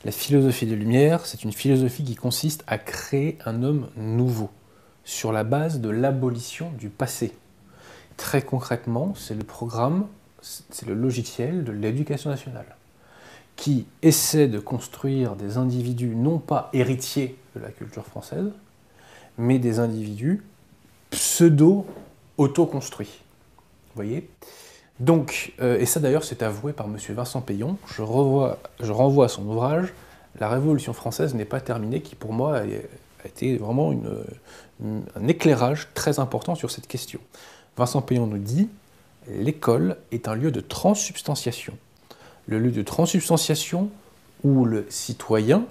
La philosophie des Lumières, c'est une philosophie qui consiste à créer un homme nouveau, sur la base de l'abolition du passé. Très concrètement, c'est le programme, c'est le logiciel de l'éducation nationale, qui essaie de construire des individus non pas héritiers de la culture française, mais des individus pseudo-autoconstruits. Vous voyez ? Donc, et ça d'ailleurs c'est avoué par M. Vincent Payon, je renvoie à son ouvrage « La Révolution française n'est pas terminée », qui pour moi a été vraiment un éclairage très important sur cette question. Vincent Payon nous dit « L'école est un lieu de transsubstantiation. Le lieu de transsubstantiation où le citoyen,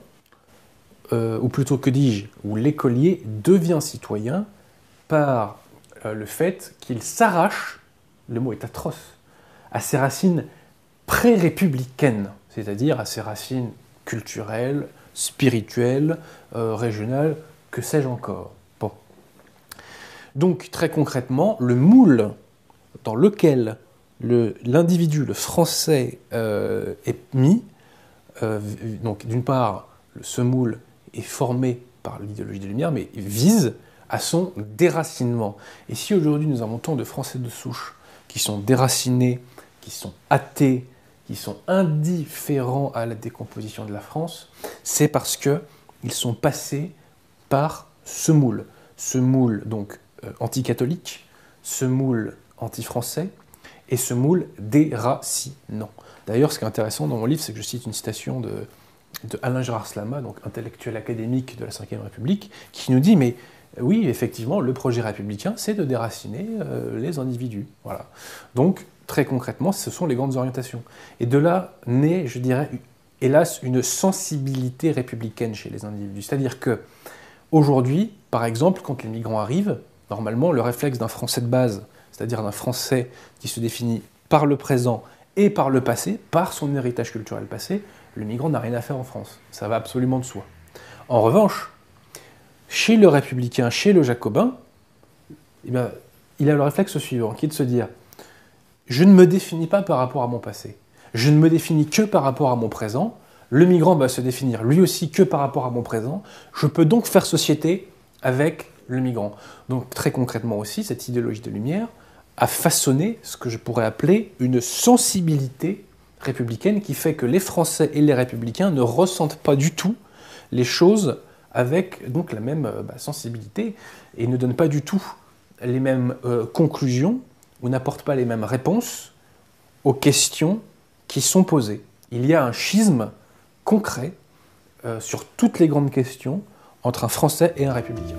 ou plutôt que dis-je, où l'écolier devient citoyen par le fait qu'il s'arrache, le mot est atroce, à ses racines pré-républicaines, c'est-à-dire à ses racines culturelles, spirituelles, régionales, que sais-je encore. Bon. Donc, très concrètement, le moule dans lequel l'individu, le français, est mis, donc d'une part, ce moule est formé par l'idéologie des Lumières, mais vise à son déracinement. Et si aujourd'hui nous avons tant de Français de souche qui sont déracinés, qui sont athées, qui sont indifférents à la décomposition de la France, c'est parce qu'ils sont passés par ce moule donc anticatholique, ce moule anti-français, et ce moule déracinant. D'ailleurs, ce qui est intéressant dans mon livre, c'est que je cite une citation de Alain Gérard Slama, donc intellectuel académique de la Ve République, qui nous dit, mais oui, effectivement, le projet républicain, c'est de déraciner les individus. Voilà. Donc, très concrètement, ce sont les grandes orientations. Et de là naît, je dirais, hélas, une sensibilité républicaine chez les individus. C'est-à-dire que, aujourd'hui, par exemple, quand les migrants arrivent, normalement, le réflexe d'un Français de base, c'est-à-dire d'un Français qui se définit par le présent et par le passé, par son héritage culturel passé, le migrant n'a rien à faire en France. Ça va absolument de soi. En revanche, chez le républicain, chez le jacobin, eh bien, il a le réflexe suivant, qui est de se dire « je ne me définis pas par rapport à mon passé, je ne me définis que par rapport à mon présent, le migrant va se définir lui aussi que par rapport à mon présent, je peux donc faire société avec le migrant ». Donc très concrètement aussi, cette idéologie de Lumière a façonné ce que je pourrais appeler une sensibilité républicaine qui fait que les Français et les républicains ne ressentent pas du tout les choses avec donc la même sensibilité et ne donnent pas du tout les mêmes conclusions ou n'apportent pas les mêmes réponses aux questions qui sont posées. Il y a un schisme concret sur toutes les grandes questions entre un Français et un républicain.